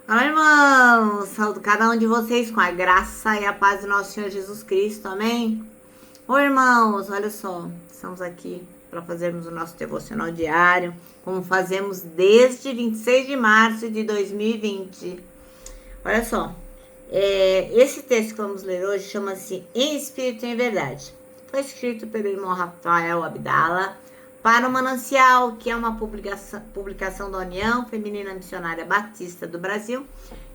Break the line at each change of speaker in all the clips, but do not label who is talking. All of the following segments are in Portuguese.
Olá, irmãos! Saúdo cada um de vocês com a graça e a paz do nosso Senhor Jesus Cristo, amém? Oi, irmãos, olha só, estamos aqui para fazermos o nosso devocional diário, como fazemos desde 26 de março de 2020. Olha só, esse texto que vamos ler hoje chama-se Em Espírito e em Verdade. Foi escrito pelo irmão Rafael Abdala para o Manancial, que é uma publicação da União Feminina Missionária Batista do Brasil,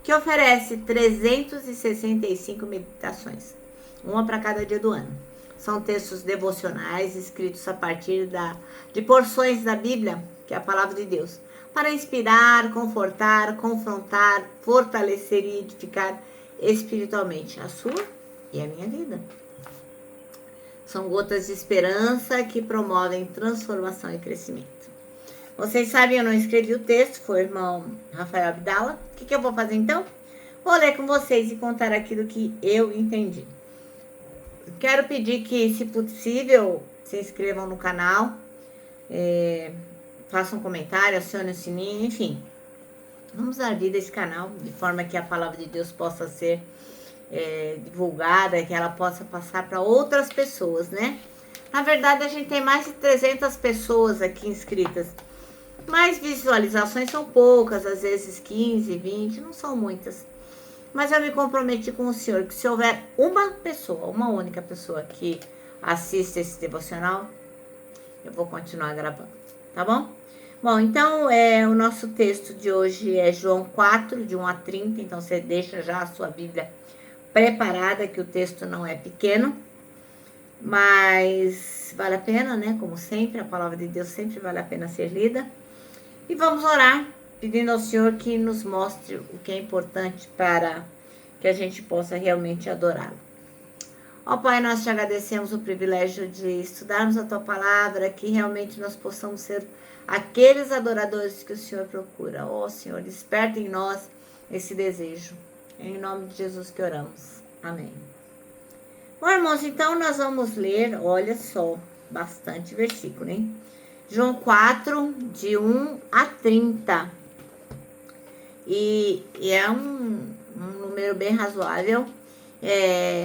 que oferece 365 meditações, uma para cada dia do ano. São textos devocionais escritos a partir de porções da Bíblia, que é a palavra de Deus, para inspirar, confortar, confrontar, fortalecer e edificar espiritualmente a sua e a minha vida. São gotas de esperança que promovem transformação e crescimento. Vocês sabem, eu não escrevi o texto, foi o irmão Rafael Abdala. O que eu vou fazer então? Vou ler com vocês e contar aquilo que eu entendi. Quero pedir que, se possível, se inscrevam no canal, façam um comentário, acionem o sininho, enfim. Vamos dar vida a esse canal, de forma que a palavra de Deus possa ser divulgada, que ela possa passar para outras pessoas, né? Na verdade, a gente tem mais de 300 pessoas aqui inscritas, mas visualizações são poucas, às vezes 15, 20, não são muitas. Mas eu me comprometi com o Senhor que se houver uma pessoa, uma única pessoa que assista esse devocional, eu vou continuar gravando, tá bom? Bom, então o nosso texto de hoje é João 4, de 1 a 30, então você deixa já a sua Bíblia preparada, que o texto não é pequeno, mas vale a pena, né? Como sempre, a palavra de Deus sempre vale a pena ser lida. E vamos orar, pedindo ao Senhor que nos mostre o que é importante para que a gente possa realmente adorá-lo. Ó Pai, nós te agradecemos o privilégio de estudarmos a Tua palavra, que realmente nós possamos ser aqueles adoradores que o Senhor procura. Ó Senhor, desperta em nós esse desejo. Em nome de Jesus que oramos. Amém. Bom, irmãos, então nós vamos ler, olha só, bastante versículo, hein? João 4, de 1 a 30. E é um número bem razoável,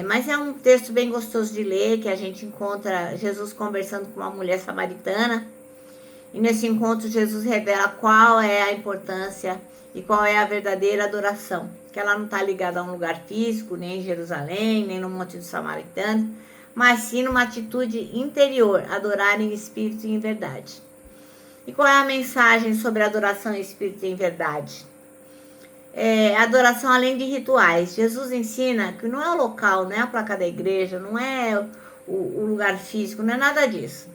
mas é um texto bem gostoso de ler, que a gente encontra Jesus conversando com uma mulher samaritana. E nesse encontro Jesus revela qual é a importância e qual é a verdadeira adoração. Que ela não está ligada a um lugar físico, nem em Jerusalém, nem no Monte dos Samaritanos, mas sim numa atitude interior, adorar em espírito e em verdade. E qual é a mensagem sobre adoração em espírito e em verdade? Adoração além de rituais. Jesus ensina que não é o local, não é a placa da igreja, não é o lugar físico, não é nada disso.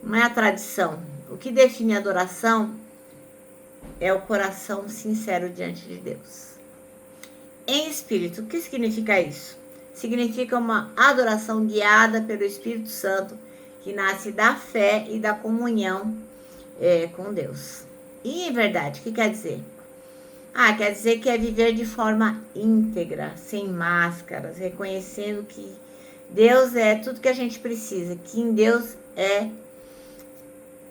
Não é a tradição. O que define a adoração é o coração sincero diante de Deus. Em espírito, o que significa isso? Significa uma adoração guiada pelo Espírito Santo, que nasce da fé e da comunhão com Deus. E em verdade, o que quer dizer? Quer dizer que é viver de forma íntegra, sem máscaras, reconhecendo que Deus é tudo que a gente precisa, que em Deus é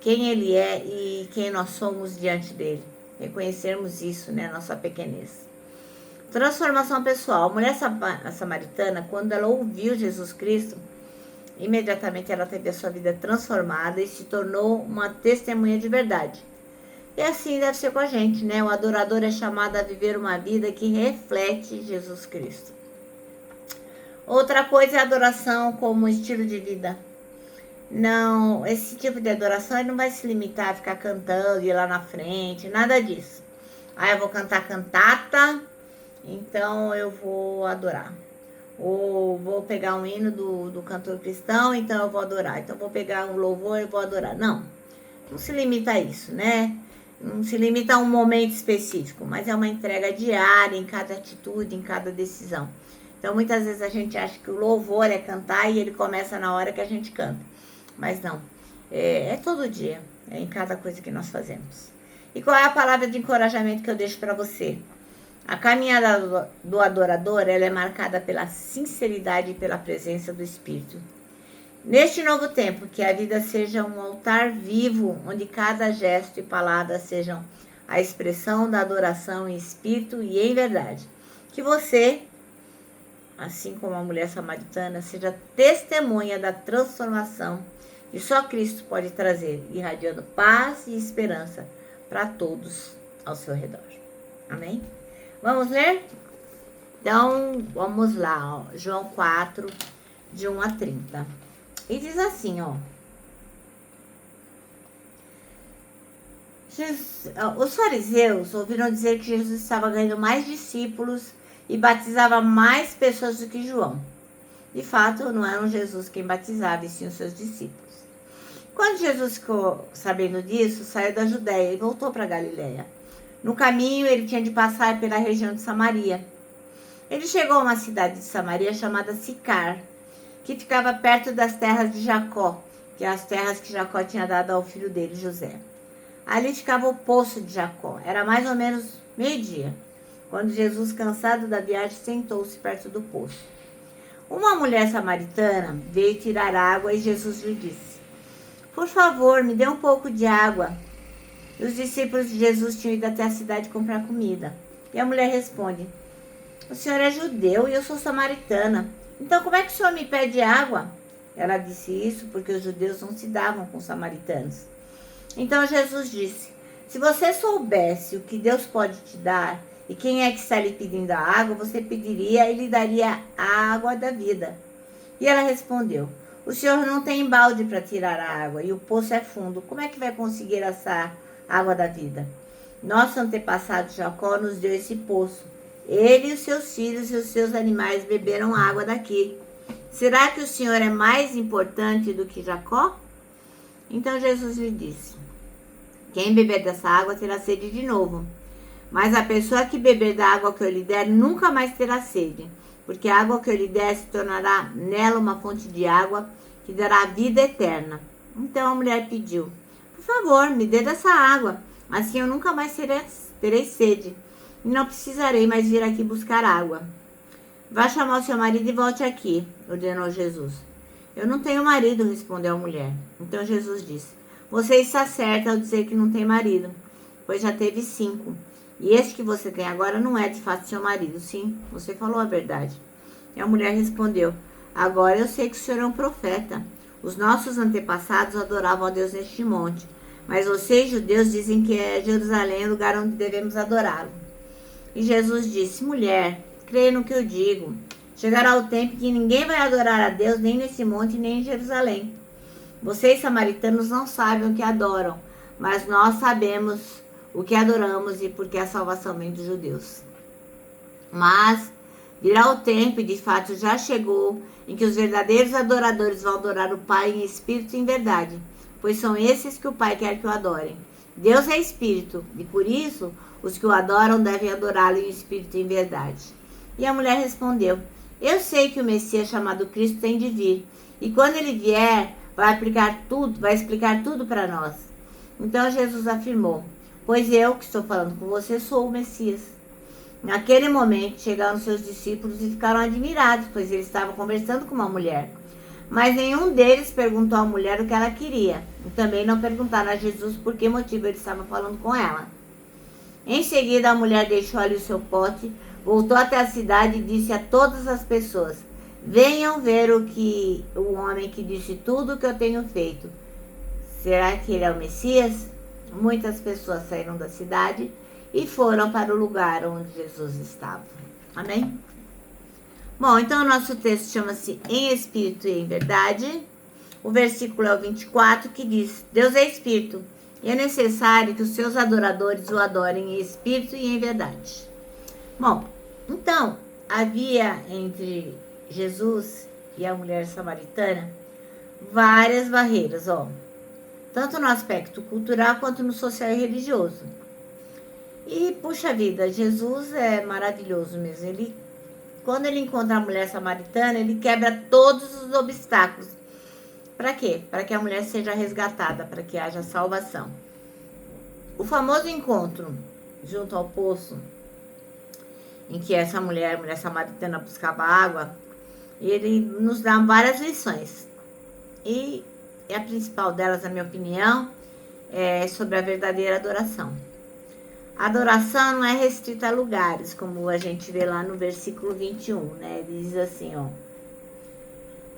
quem Ele é e quem nós somos diante dEle. Reconhecermos isso, né, nossa pequenez. Transformação pessoal. A mulher samaritana, quando ela ouviu Jesus Cristo, imediatamente ela teve a sua vida transformada e se tornou uma testemunha de verdade. E assim deve ser com a gente, né? O adorador é chamado a viver uma vida que reflete Jesus Cristo. Outra coisa é a adoração como estilo de vida. Não, esse tipo de adoração ele não vai se limitar a ficar cantando, ir lá na frente, nada disso. Eu vou cantar cantata, então eu vou adorar. Ou vou pegar um hino do cantor cristão, então eu vou adorar. Então vou pegar um louvor e vou adorar. Não se limita a isso, né? Não se limita a um momento específico, mas é uma entrega diária em cada atitude, em cada decisão. Então muitas vezes a gente acha que o louvor é cantar e ele começa na hora que a gente canta. Mas não, é todo dia, é em cada coisa que nós fazemos. E qual é a palavra de encorajamento que eu deixo para você? A caminhada do adorador, ela é marcada pela sinceridade e pela presença do Espírito. Neste novo tempo, que a vida seja um altar vivo, onde cada gesto e palavra sejam a expressão da adoração em espírito e em verdade. Que você, assim como a mulher samaritana, seja testemunha da transformação que só Cristo pode trazer, irradiando paz e esperança para todos ao seu redor. Amém? Vamos ler? Então, vamos lá, ó, João 4, de 1 a 30. E diz assim, ó. Os fariseus ouviram dizer que Jesus estava ganhando mais discípulos e batizava mais pessoas do que João. De fato, não era Jesus quem batizava, e sim os seus discípulos. Quando Jesus ficou sabendo disso, saiu da Judéia e voltou para Galiléia. No caminho, ele tinha de passar pela região de Samaria. Ele chegou a uma cidade de Samaria chamada Sicar, que ficava perto das terras de Jacó, que é as terras que Jacó tinha dado ao filho dele, José. Ali ficava o poço de Jacó. Era mais ou menos meio-dia, quando Jesus, cansado da viagem, sentou-se perto do poço. Uma mulher samaritana veio tirar água e Jesus lhe disse: "Por favor, me dê um pouco de água." E os discípulos de Jesus tinham ido até a cidade comprar comida. E a mulher responde: "O senhor é judeu e eu sou samaritana. Então como é que o senhor me pede água?" Ela disse isso porque os judeus não se davam com os samaritanos. Então Jesus disse: "Se você soubesse o que Deus pode te dar e quem é que está lhe pedindo a água, você pediria e lhe daria a água da vida." E ela respondeu: "O senhor não tem balde para tirar a água e o poço é fundo. Como é que vai conseguir essa água da vida? Nosso antepassado Jacó nos deu esse poço. Ele e os seus filhos e os seus animais beberam água daqui. Será que o senhor é mais importante do que Jacó?" Então Jesus lhe disse: "Quem beber dessa água terá sede de novo. Mas a pessoa que beber da água que eu lhe der nunca mais terá sede, porque a água que eu lhe der se tornará nela uma fonte de água que dará vida eterna." Então a mulher pediu: "Por favor, me dê dessa água, assim eu nunca mais terei sede e não precisarei mais vir aqui buscar água." "Vá chamar o seu marido e volte aqui", ordenou Jesus. "Eu não tenho marido", respondeu a mulher. Então Jesus disse: "Você está certa ao dizer que não tem marido, pois já teve 5. E este que você tem agora não é de fato seu marido." "Sim, você falou a verdade." E a mulher respondeu: "Agora eu sei que o senhor é um profeta. Os nossos antepassados adoravam a Deus neste monte, mas vocês, judeus, dizem que é Jerusalém o lugar onde devemos adorá-lo." E Jesus disse: "Mulher, creia no que eu digo. Chegará o tempo que ninguém vai adorar a Deus nem nesse monte nem em Jerusalém. Vocês, samaritanos, não sabem o que adoram, mas nós sabemos o que adoramos e porque a salvação vem dos judeus. Mas virá o tempo, e de fato já chegou, em que os verdadeiros adoradores vão adorar o Pai em espírito e em verdade, pois são esses que o Pai quer que o adorem. Deus é espírito, e por isso os que o adoram devem adorá-lo em espírito e em verdade." E a mulher respondeu: "Eu sei que o Messias chamado Cristo tem de vir, e quando ele vier, vai explicar tudo para nós." Então Jesus afirmou: "Pois eu, que estou falando com você, sou o Messias." Naquele momento chegaram seus discípulos e ficaram admirados, pois ele estava conversando com uma mulher. Mas nenhum deles perguntou à mulher o que ela queria. E também não perguntaram a Jesus por que motivo ele estava falando com ela. Em seguida, a mulher deixou ali o seu pote, voltou até a cidade e disse a todas as pessoas: "Venham ver o homem que disse tudo o que eu tenho feito. Será que ele é o Messias?" Muitas pessoas saíram da cidade e foram para o lugar onde Jesus estava. Amém? Bom, então o nosso texto chama-se Em Espírito e em Verdade. O versículo é o 24, que diz: "Deus é Espírito, e é necessário que os seus adoradores o adorem em Espírito e em verdade." Bom, então, havia entre Jesus e a mulher samaritana várias barreiras, tanto no aspecto cultural quanto no social e religioso. E, puxa vida, Jesus é maravilhoso mesmo. Quando ele encontra a mulher samaritana, ele quebra todos os obstáculos. Para quê? Para que a mulher seja resgatada, para que haja salvação. O famoso encontro junto ao poço, em que essa mulher samaritana buscava água, ele nos dá várias lições. E a principal delas, na minha opinião, é sobre a verdadeira adoração. Adoração não é restrita a lugares, como a gente vê lá no versículo 21, né? Diz assim, ó.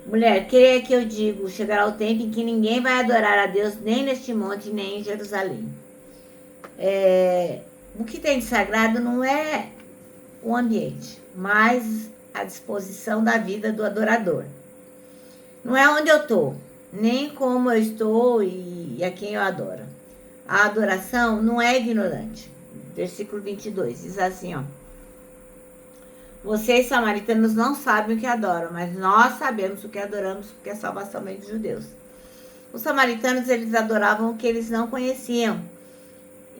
Mulher, creia que eu digo, chegará o tempo em que ninguém vai adorar a Deus nem neste monte, nem em Jerusalém. O que tem de sagrado não é o ambiente, mas a disposição da vida do adorador. Não é onde eu estou, nem como eu estou e a quem eu adoro. A adoração não é ignorante. Versículo 22 diz assim, ó. Vocês, samaritanos, não sabem o que adoram, mas nós sabemos o que adoramos, porque a salvação vem dos judeus. Os samaritanos, eles adoravam o que eles não conheciam.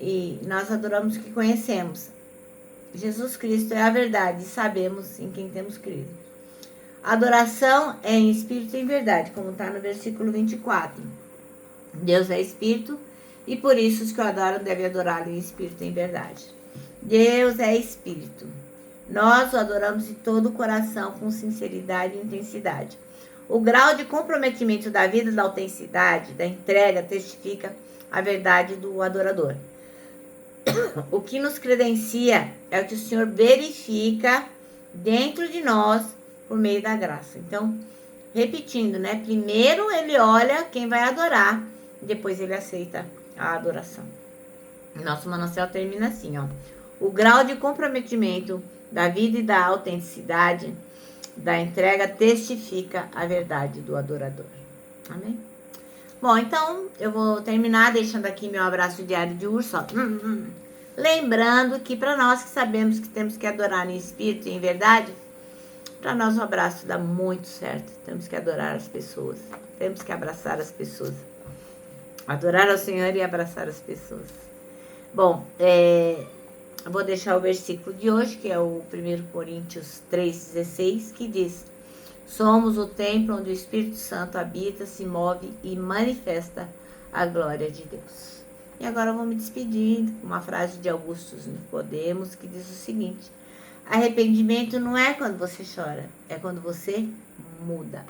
E nós adoramos o que conhecemos. Jesus Cristo é a verdade e sabemos em quem temos crido. A adoração é em espírito e em verdade, como está no versículo 24. Deus é espírito e por isso os que o adoram devem adorá-lo em espírito e em verdade. Deus é espírito. Nós o adoramos de todo o coração, com sinceridade e intensidade. O grau de comprometimento da vida, da autenticidade, da entrega, testifica a verdade do adorador. O que nos credencia é o que o Senhor verifica dentro de nós por meio da graça. Então, repetindo, né? Primeiro ele olha quem vai adorar, depois ele aceita a adoração. Nosso manancial termina assim, ó. O grau de comprometimento da vida e da autenticidade da entrega testifica a verdade do adorador. Amém? Bom, então eu vou terminar deixando aqui meu abraço diário de urso, ó. Lembrando que para nós que sabemos que temos que adorar em espírito e em verdade, para nós o abraço dá muito certo. Temos que adorar as pessoas, temos que abraçar as pessoas. Adorar ao Senhor e abraçar as pessoas. Bom, eu vou deixar o versículo de hoje, que é o 1 Coríntios 3,16, que diz: somos o templo onde o Espírito Santo habita, se move e manifesta a glória de Deus. E agora eu vou me despedir com uma frase de Augusto Nicodemos, que diz o seguinte: arrependimento não é quando você chora, é quando você muda.